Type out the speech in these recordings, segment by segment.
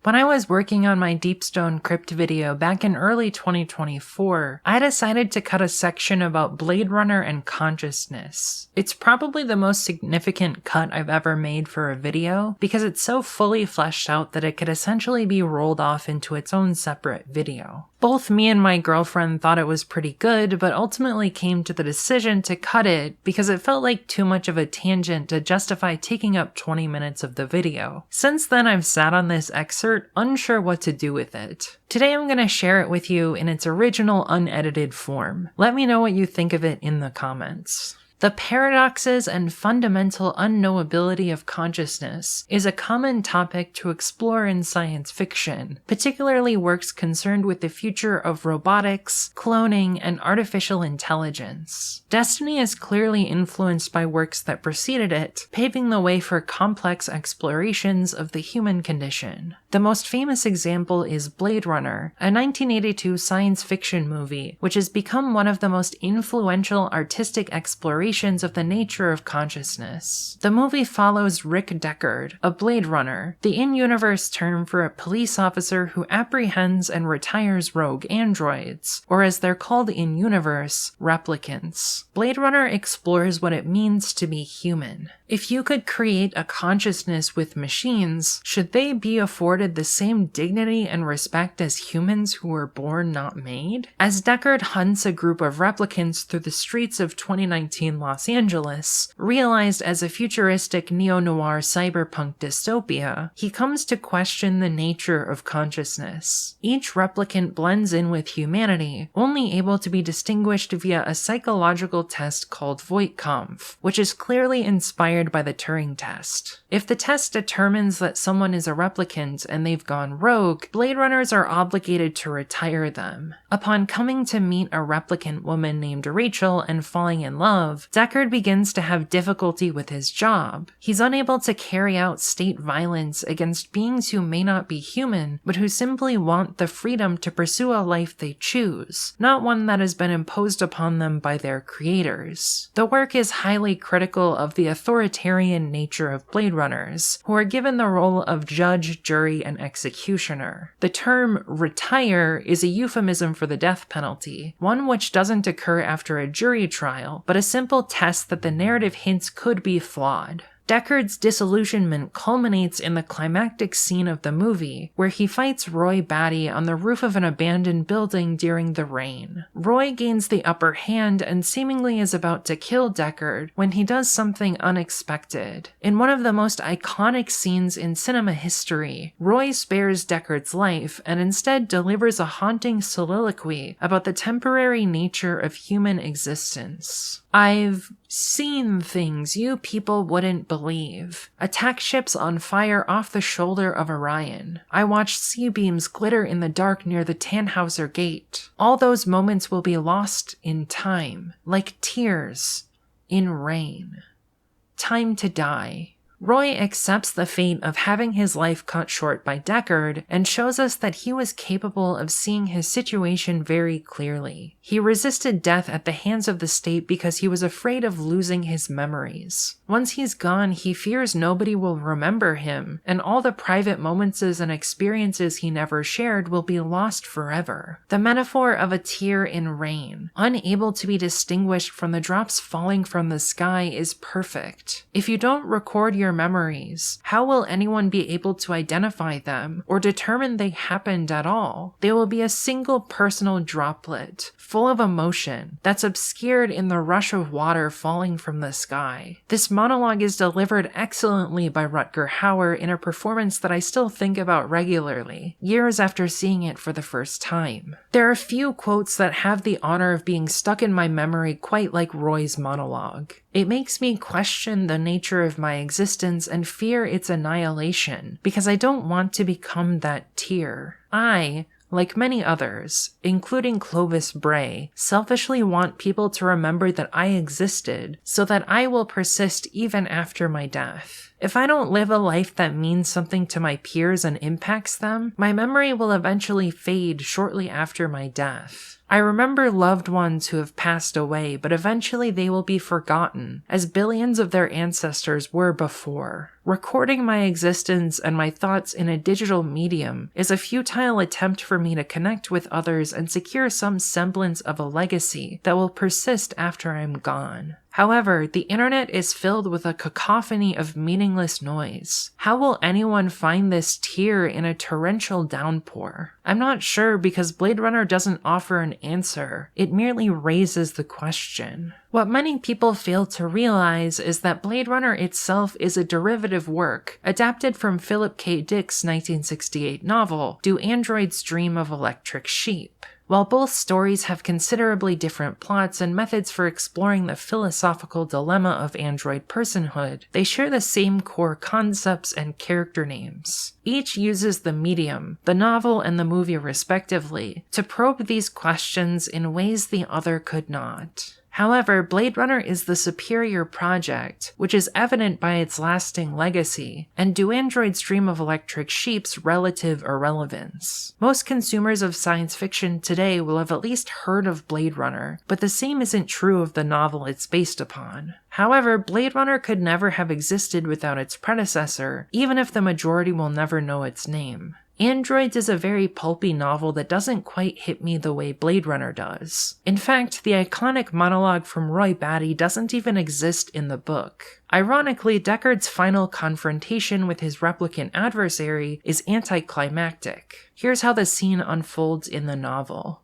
When I was working on my Deep Stone Crypt video back in early 2024, I decided to cut a section about Blade Runner and consciousness. It's probably the most significant cut I've ever made for a video because it's so fully fleshed out that it could essentially be rolled off into its own separate video. Both me and my girlfriend thought it was pretty good, but ultimately came to the decision to cut it because it felt like too much of a tangent to justify taking up 20 minutes of the video. Since then, I've sat on this excerpt unsure what to do with it. Today I'm going to share it with you in its original unedited form. Let me know what you think of it in the comments. The paradoxes and fundamental unknowability of consciousness is a common topic to explore in science fiction, particularly works concerned with the future of robotics, cloning, and artificial intelligence. Destiny is clearly influenced by works that preceded it, paving the way for complex explorations of the human condition. The most famous example is Blade Runner, a 1982 science fiction movie, which has become one of the most influential artistic explorations of the nature of consciousness. The movie follows Rick Deckard, a Blade Runner, the in-universe term for a police officer who apprehends and retires rogue androids, or as they're called in-universe, replicants. Blade Runner explores what it means to be human. If you could create a consciousness with machines, should they be afforded the same dignity and respect as humans who were born not made? As Deckard hunts a group of replicants through the streets of 2019 Los Angeles, realized as a futuristic neo-noir cyberpunk dystopia, he comes to question the nature of consciousness. Each replicant blends in with humanity, only able to be distinguished via a psychological test called Voight-Kampff, which is clearly inspired by the Turing test. If the test determines that someone is a replicant and they've gone rogue, Blade Runners are obligated to retire them. Upon coming to meet a replicant woman named Rachel and falling in love, Deckard begins to have difficulty with his job. He's unable to carry out state violence against beings who may not be human, but who simply want the freedom to pursue a life they choose, not one that has been imposed upon them by their creators. The work is highly critical of the authoritarian nature of Blade Runners, who are given the role of judge, jury, and executioner. The term retire is a euphemism for the death penalty, one which doesn't occur after a jury trial, but a simple test that the narrative hints could be flawed. Deckard's disillusionment culminates in the climactic scene of the movie, where he fights Roy Batty on the roof of an abandoned building during the rain. Roy gains the upper hand and seemingly is about to kill Deckard when he does something unexpected. In one of the most iconic scenes in cinema history, Roy spares Deckard's life and instead delivers a haunting soliloquy about the temporary nature of human existence. I've seen things you people wouldn't believe. Attack ships on fire off the shoulder of Orion. I watched C-beams glitter in the dark near the Tannhauser Gate. All those moments will be lost in time, like tears in rain. Time to die. Roy accepts the fate of having his life cut short by Deckard and shows us that he was capable of seeing his situation very clearly. He resisted death at the hands of the state because he was afraid of losing his memories. Once he's gone, he fears nobody will remember him, and all the private moments and experiences he never shared will be lost forever. The metaphor of a tear in rain, unable to be distinguished from the drops falling from the sky, is perfect. If you don't record your memories, how will anyone be able to identify them or determine they happened at all? They will be a single personal droplet, full of emotion, that's obscured in the rush of water falling from the sky. This monologue is delivered excellently by Rutger Hauer in a performance that I still think about regularly, years after seeing it for the first time. There are few quotes that have the honor of being stuck in my memory quite like Roy's monologue. It makes me question the nature of my existence and fear its annihilation, because I don't want to become that tear. I, like many others, including Clovis Bray, selfishly want people to remember that I existed, so that I will persist even after my death. If I don't live a life that means something to my peers and impacts them, my memory will eventually fade shortly after my death. I remember loved ones who have passed away, but eventually they will be forgotten, as billions of their ancestors were before. Recording my existence and my thoughts in a digital medium is a futile attempt for me to connect with others and secure some semblance of a legacy that will persist after I'm gone. However, the internet is filled with a cacophony of meaningless noise. How will anyone find this tear in a torrential downpour? I'm not sure because Blade Runner doesn't offer an answer. It merely raises the question. What many people fail to realize is that Blade Runner itself is a derivative work, adapted from Philip K. Dick's 1968 novel, Do Androids Dream of Electric Sheep? While both stories have considerably different plots and methods for exploring the philosophical dilemma of android personhood, they share the same core concepts and character names. Each uses the medium, the novel and the movie respectively, to probe these questions in ways the other could not. However, Blade Runner is the superior project, which is evident by its lasting legacy, and Do Androids Dream of Electric Sheep's relative irrelevance. Most consumers of science fiction today will have at least heard of Blade Runner, but the same isn't true of the novel it's based upon. However, Blade Runner could never have existed without its predecessor, even if the majority will never know its name. Androids is a very pulpy novel that doesn't quite hit me the way Blade Runner does. In fact, the iconic monologue from Roy Batty doesn't even exist in the book. Ironically, Deckard's final confrontation with his replicant adversary is anticlimactic. Here's how the scene unfolds in the novel.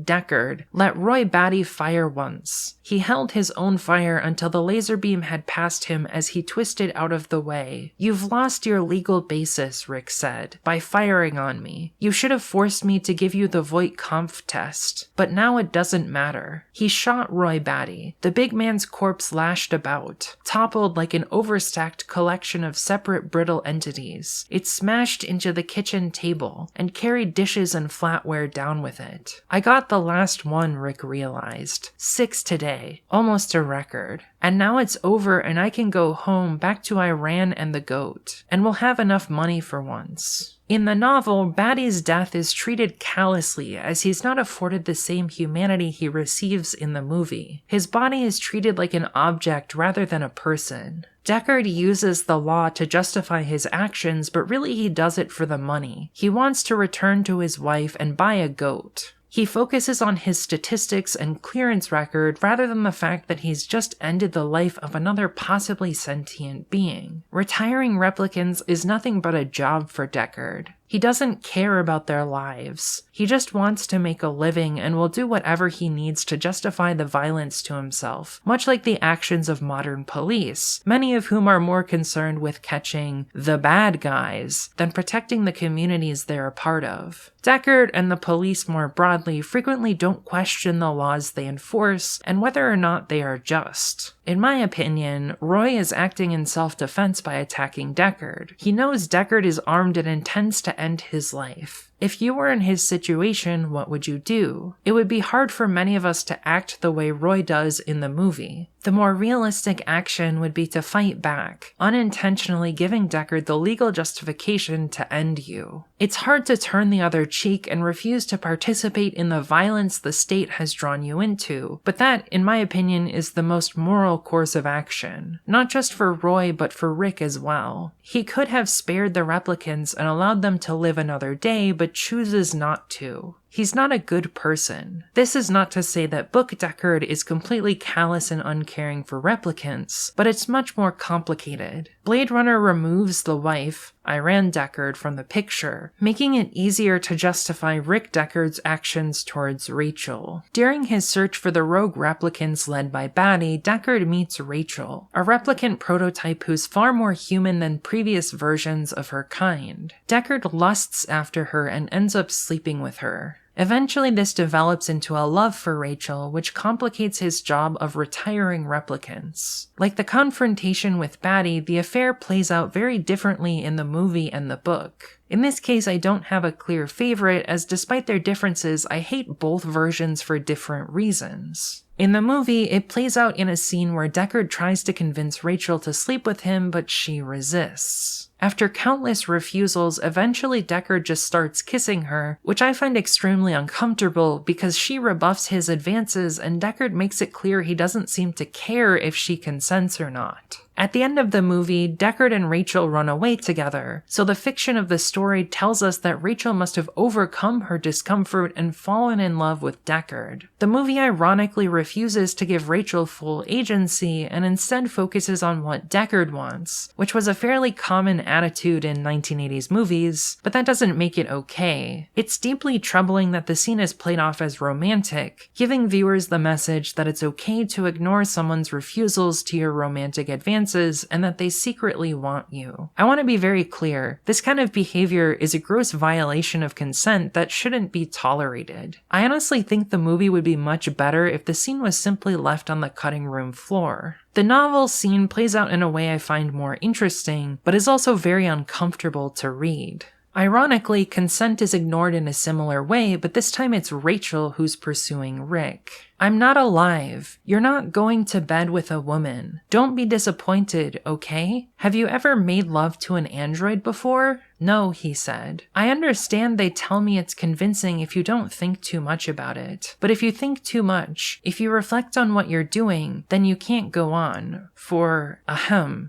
Deckard let Roy Batty fire once. He held his own fire until the laser beam had passed him as he twisted out of the way. "You've lost your legal basis," Rick said, "by firing on me. You should have forced me to give you the Voight-Kampff test. But now it doesn't matter." He shot Roy Batty. The big man's corpse lashed about, toppled like an overstacked collection of separate brittle entities. It smashed into the kitchen table and carried dishes and flatware down with it. "I got the last one," Rick realized. 6 today. Almost a record. And now it's over and I can go home back to Iran and the goat. And we'll have enough money for once. In the novel, Batty's death is treated callously as he's not afforded the same humanity he receives in the movie. His body is treated like an object rather than a person. Deckard uses the law to justify his actions, but really he does it for the money. He wants to return to his wife and buy a goat. He focuses on his statistics and clearance record rather than the fact that he's just ended the life of another possibly sentient being. Retiring replicants is nothing but a job for Deckard. He doesn't care about their lives. He just wants to make a living and will do whatever he needs to justify the violence to himself, much like the actions of modern police, many of whom are more concerned with catching the bad guys than protecting the communities they're a part of. Deckard and the police more broadly frequently don't question the laws they enforce and whether or not they are just. In my opinion, Roy is acting in self-defense by attacking Deckard. He knows Deckard is armed and intends to end his life. If you were in his situation, what would you do? It would be hard for many of us to act the way Roy does in the movie. The more realistic action would be to fight back, unintentionally giving Deckard the legal justification to end you. It's hard to turn the other cheek and refuse to participate in the violence the state has drawn you into, but that, in my opinion, is the most moral course of action. Not just for Roy, but for Rick as well. He could have spared the replicants and allowed them to live another day, but chooses not to. He's not a good person. This is not to say that Book Deckard is completely callous and uncaring for replicants, but it's much more complicated. Blade Runner removes the wife, Iran Deckard, from the picture, making it easier to justify Rick Deckard's actions towards Rachel. During his search for the rogue replicants led by Batty, Deckard meets Rachel, a replicant prototype who's far more human than previous versions of her kind. Deckard lusts after her and ends up sleeping with her. Eventually, this develops into a love for Rachel, which complicates his job of retiring replicants. Like the confrontation with Batty, the affair plays out very differently in the movie and the book. In this case, I don't have a clear favorite, as despite their differences, I hate both versions for different reasons. In the movie, it plays out in a scene where Deckard tries to convince Rachel to sleep with him, but she resists. After countless refusals, eventually Deckard just starts kissing her, which I find extremely uncomfortable because she rebuffs his advances and Deckard makes it clear he doesn't seem to care if she consents or not. At the end of the movie, Deckard and Rachel run away together, so the fiction of the story tells us that Rachel must have overcome her discomfort and fallen in love with Deckard. The movie ironically refuses to give Rachel full agency and instead focuses on what Deckard wants, which was a fairly common attitude in 1980s movies, but that doesn't make it okay. It's deeply troubling that the scene is played off as romantic, giving viewers the message that it's okay to ignore someone's refusals to your romantic advances and that they secretly want you. I want to be very clear, this kind of behavior is a gross violation of consent that shouldn't be tolerated. I honestly think the movie would be much better if the scene was simply left on the cutting room floor. The novel scene plays out in a way I find more interesting, but is also very uncomfortable to read. Ironically, consent is ignored in a similar way, but this time it's Rachel who's pursuing Rick. I'm not alive. You're not going to bed with a woman. Don't be disappointed, okay? Have you ever made love to an android before? No, he said. I understand they tell me it's convincing if you don't think too much about it. But if you think too much, if you reflect on what you're doing, then you can't go on. For,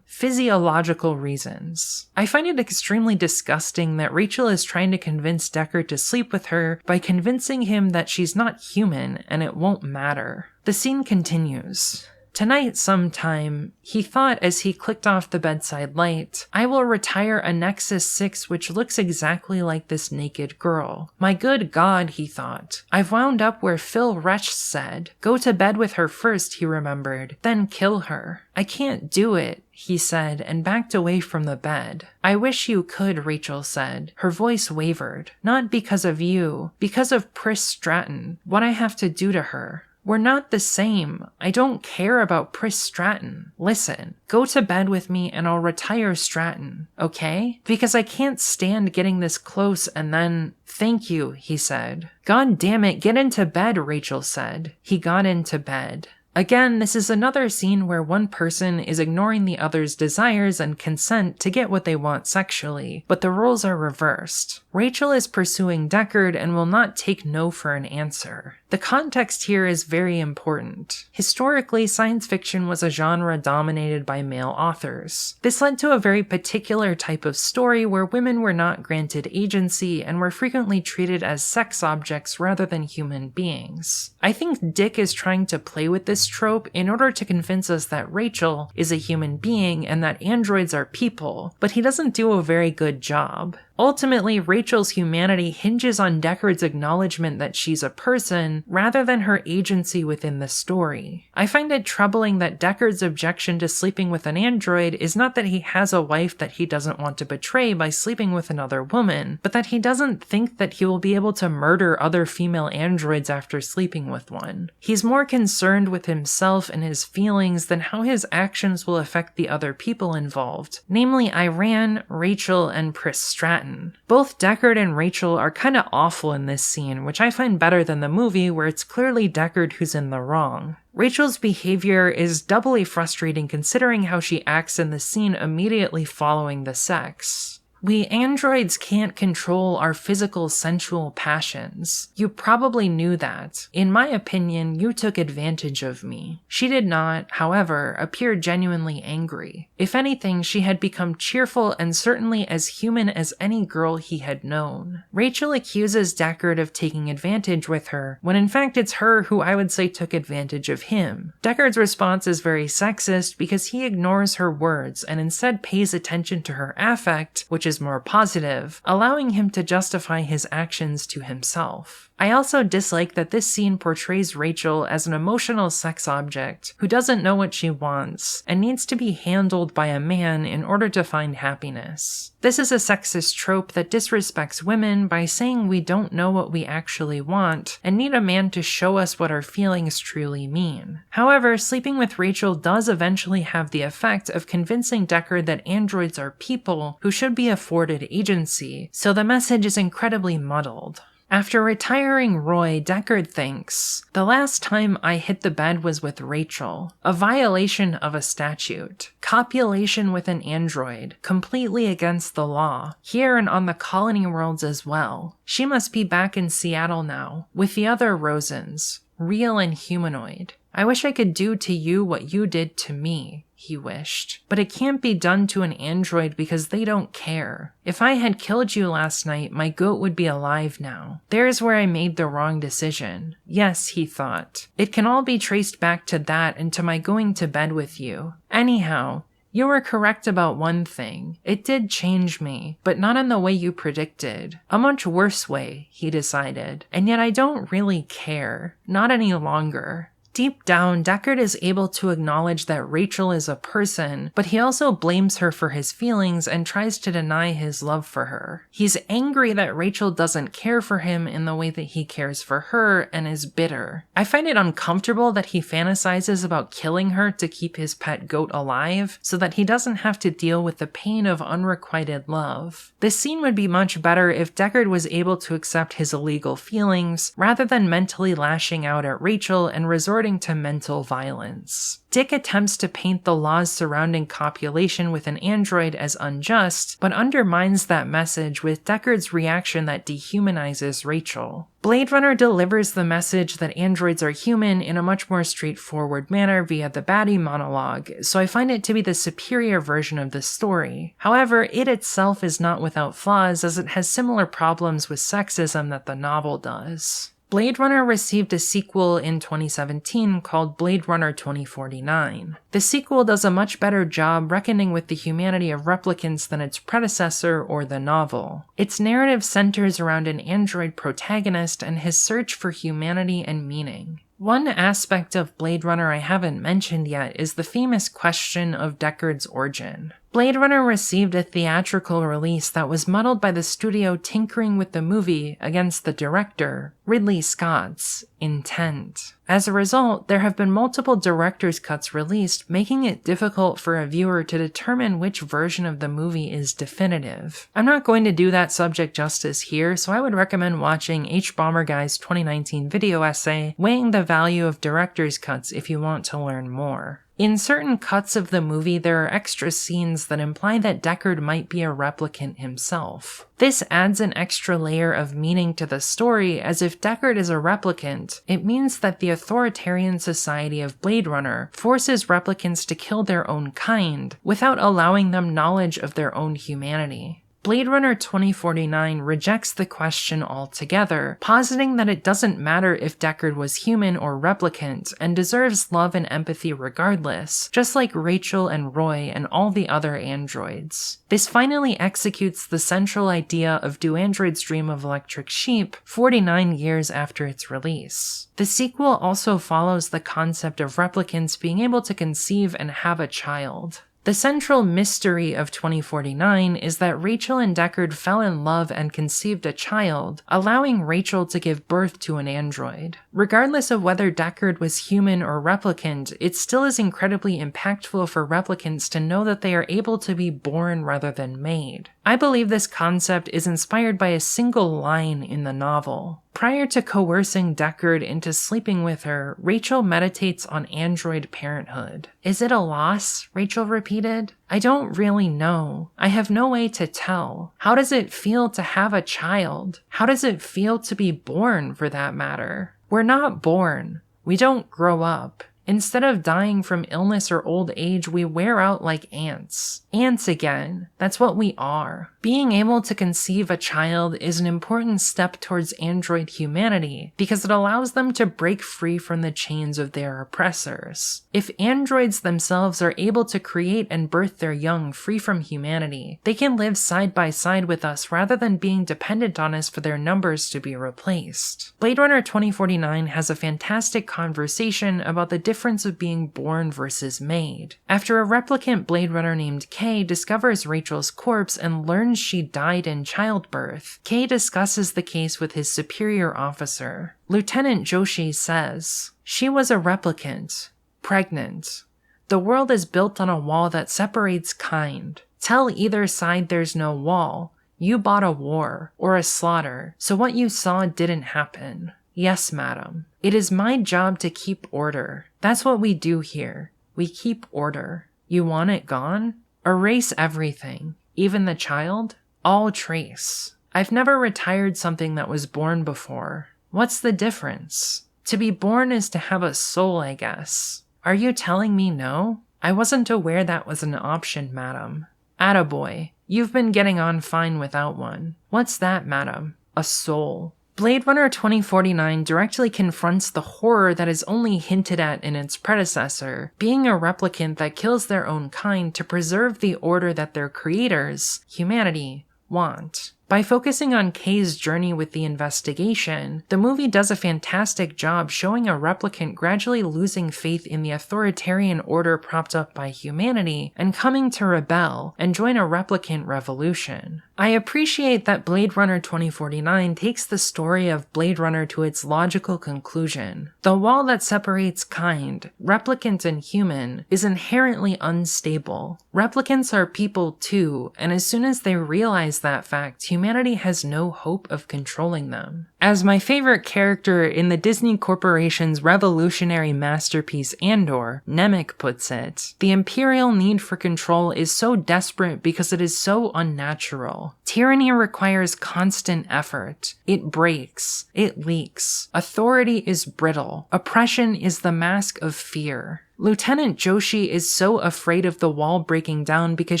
physiological reasons. I find it extremely disgusting that Rachel is trying to convince Deckard to sleep with her by convincing him that she's not human and it won't matter. The scene continues. Tonight sometime, he thought as he clicked off the bedside light, I will retire a Nexus 6 which looks exactly like this naked girl. My good God, he thought. I've wound up where Phil Resch said. Go to bed with her first, he remembered, then kill her. I can't do it, he said, and backed away from the bed. I wish you could, Rachel said. Her voice wavered. Not because of you, because of Pris Stratton, what I have to do to her. We're not the same. I don't care about Pris Stratton. Listen, go to bed with me and I'll retire Stratton, okay? Because I can't stand getting this close and then... Thank you, he said. God damn it, get into bed, Rachel said. He got into bed. Again, this is another scene where one person is ignoring the other's desires and consent to get what they want sexually, but the roles are reversed. Rachel is pursuing Deckard and will not take no for an answer. The context here is very important. Historically, science fiction was a genre dominated by male authors. This led to a very particular type of story where women were not granted agency and were frequently treated as sex objects rather than human beings. I think Dick is trying to play with this trope in order to convince us that Rachel is a human being and that androids are people, but he doesn't do a very good job. Ultimately, Rachel's humanity hinges on Deckard's acknowledgement that she's a person, rather than her agency within the story. I find it troubling that Deckard's objection to sleeping with an android is not that he has a wife that he doesn't want to betray by sleeping with another woman, but that he doesn't think that he will be able to murder other female androids after sleeping with one. He's more concerned with himself and his feelings than how his actions will affect the other people involved, namely Iran, Rachel, and Pris Stratton. Both Deckard and Rachel are kinda awful in this scene, which I find better than the movie where it's clearly Deckard who's in the wrong. Rachel's behavior is doubly frustrating considering how she acts in the scene immediately following the sex. We androids can't control our physical sensual passions. You probably knew that. In my opinion, you took advantage of me. She did not, however, appear genuinely angry. If anything, she had become cheerful and certainly as human as any girl he had known. Rachel accuses Deckard of taking advantage with her, when in fact it's her who I would say took advantage of him. Deckard's response is very sexist because he ignores her words and instead pays attention to her affect, which is more positive, allowing him to justify his actions to himself. I also dislike that this scene portrays Rachel as an emotional sex object who doesn't know what she wants and needs to be handled by a man in order to find happiness. This is a sexist trope that disrespects women by saying we don't know what we actually want and need a man to show us what our feelings truly mean. However, sleeping with Rachel does eventually have the effect of convincing Deckard that androids are people who should be afforded agency, so the message is incredibly muddled. After retiring Roy, Deckard thinks, "The last time I hit the bed was with Rachel, a violation of a statute, copulation with an android, completely against the law, here and on the colony worlds as well. She must be back in Seattle now, with the other Rosens, real and humanoid. I wish I could do to you what you did to me," he wished. "But it can't be done to an android because they don't care. If I had killed you last night, my goat would be alive now. There's where I made the wrong decision. Yes," he thought, "it can all be traced back to that and to my going to bed with you. Anyhow, you were correct about one thing. It did change me, but not in the way you predicted. A much worse way," he decided. "And yet I don't really care. Not any longer." Deep down, Deckard is able to acknowledge that Rachel is a person, but he also blames her for his feelings and tries to deny his love for her. He's angry that Rachel doesn't care for him in the way that he cares for her and is bitter. I find it uncomfortable that he fantasizes about killing her to keep his pet goat alive, so that he doesn't have to deal with the pain of unrequited love. This scene would be much better if Deckard was able to accept his illegal feelings, rather than mentally lashing out at Rachel and resorting to mental violence. Dick attempts to paint the laws surrounding copulation with an android as unjust, but undermines that message with Deckard's reaction that dehumanizes Rachel. Blade Runner delivers the message that androids are human in a much more straightforward manner via the baddie monologue, so I find it to be the superior version of the story. However, it itself is not without flaws, as it has similar problems with sexism that the novel does. Blade Runner received a sequel in 2017 called Blade Runner 2049. The sequel does a much better job reckoning with the humanity of replicants than its predecessor or the novel. Its narrative centers around an android protagonist and his search for humanity and meaning. One aspect of Blade Runner I haven't mentioned yet is the famous question of Deckard's origin. Blade Runner received a theatrical release that was muddled by the studio tinkering with the movie against the director, Ridley Scott's, intent. As a result, there have been multiple director's cuts released, making it difficult for a viewer to determine which version of the movie is definitive. I'm not going to do that subject justice here, so I would recommend watching H. Bomber Guy's 2019 video essay, Weighing the Value of Director's Cuts, if you want to learn more. In certain cuts of the movie, there are extra scenes that imply that Deckard might be a replicant himself. This adds an extra layer of meaning to the story, as if Deckard is a replicant, it means that the authoritarian society of Blade Runner forces replicants to kill their own kind, without allowing them knowledge of their own humanity. Blade Runner 2049 rejects the question altogether, positing that it doesn't matter if Deckard was human or replicant, and deserves love and empathy regardless, just like Rachel and Roy and all the other androids. This finally executes the central idea of Do Androids Dream of Electric Sheep 49 years after its release. The sequel also follows the concept of replicants being able to conceive and have a child. The central mystery of 2049 is that Rachel and Deckard fell in love and conceived a child, allowing Rachel to give birth to an android. Regardless of whether Deckard was human or replicant, it still is incredibly impactful for replicants to know that they are able to be born rather than made. I believe this concept is inspired by a single line in the novel. Prior to coercing Deckard into sleeping with her, Rachel meditates on android parenthood. "Is it a loss?" Rachel repeated. "I don't really know. I have no way to tell. How does it feel to have a child? How does it feel to be born, for that matter? We're not born. We don't grow up. Instead of dying from illness or old age, we wear out like ants. Ants again. That's what we are." Being able to conceive a child is an important step towards android humanity because it allows them to break free from the chains of their oppressors. If androids themselves are able to create and birth their young free from humanity, they can live side by side with us rather than being dependent on us for their numbers to be replaced. Blade Runner 2049 has a fantastic conversation about the difference of being born versus made. After a replicant Blade Runner named Kay discovers Rachel's corpse and learns she died in childbirth, Kay discusses the case with his superior officer. Lieutenant Joshi says, "She was a replicant, pregnant. The world is built on a wall that separates kind. Tell either side there's no wall. You bought a war or a slaughter, so what you saw didn't happen. Yes, madam. It is my job to keep order. That's what we do here. We keep order. You want it gone? Erase everything. Even the child? All trace. I've never retired something that was born before. What's the difference? To be born is to have a soul, I guess. Are you telling me no? I wasn't aware that was an option, madam. Attaboy. You've been getting on fine without one. What's that, madam? A soul. Blade Runner 2049 directly confronts the horror that is only hinted at in its predecessor, being a replicant that kills their own kind to preserve the order that their creators, humanity, want. By focusing on Kay's journey with the investigation, the movie does a fantastic job showing a replicant gradually losing faith in the authoritarian order propped up by humanity and coming to rebel and join a replicant revolution. I appreciate that Blade Runner 2049 takes the story of Blade Runner to its logical conclusion. The wall that separates kind, replicant and human, is inherently unstable. Replicants are people too, and as soon as they realize that fact, humanity has no hope of controlling them. As my favorite character in the Disney Corporation's revolutionary masterpiece Andor, Nemec puts it, the imperial need for control is so desperate because it is so unnatural. Tyranny requires constant effort. It breaks. It leaks. Authority is brittle. Oppression is the mask of fear. Lieutenant Joshi is so afraid of the wall breaking down because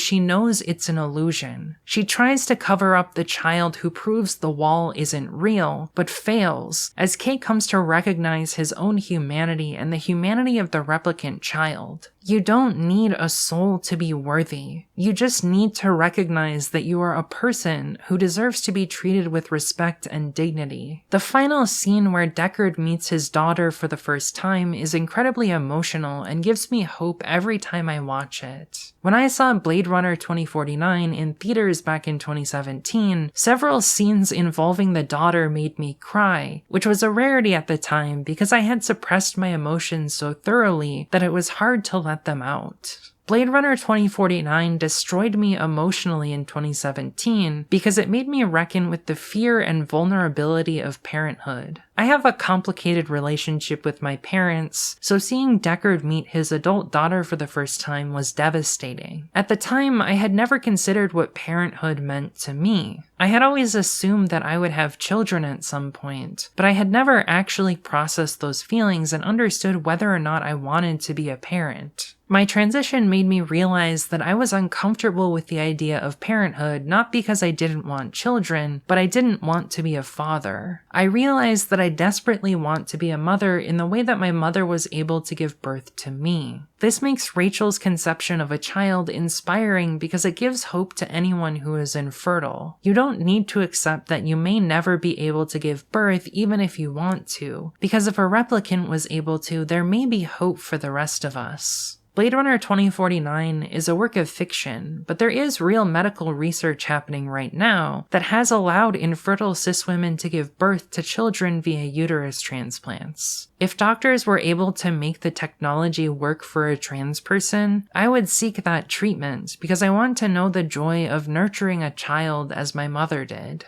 she knows it's an illusion. She tries to cover up the child who proves the wall isn't real, but fails, as Kate comes to recognize his own humanity and the humanity of the replicant child. You don't need a soul to be worthy. You just need to recognize that you are a person who deserves to be treated with respect and dignity. The final scene where Deckard meets his daughter for the first time is incredibly emotional and gives me hope every time I watch it. When I saw Blade Runner 2049 in theaters back in 2017, several scenes involving the daughter made me cry, which was a rarity at the time because I had suppressed my emotions so thoroughly that it was hard to let them out. Blade Runner 2049 destroyed me emotionally in 2017 because it made me reckon with the fear and vulnerability of parenthood. I have a complicated relationship with my parents, so seeing Deckard meet his adult daughter for the first time was devastating. At the time, I had never considered what parenthood meant to me. I had always assumed that I would have children at some point, but I had never actually processed those feelings and understood whether or not I wanted to be a parent. My transition made me realize that I was uncomfortable with the idea of parenthood not because I didn't want children, but I didn't want to be a father. I realized that I desperately want to be a mother in the way that my mother was able to give birth to me. This makes Rachel's conception of a child inspiring because it gives hope to anyone who is infertile. You don't need to accept that you may never be able to give birth even if you want to, because if a replicant was able to, there may be hope for the rest of us. Blade Runner 2049 is a work of fiction, but there is real medical research happening right now that has allowed infertile cis women to give birth to children via uterus transplants. If doctors were able to make the technology work for a trans person, I would seek that treatment because I want to know the joy of nurturing a child as my mother did.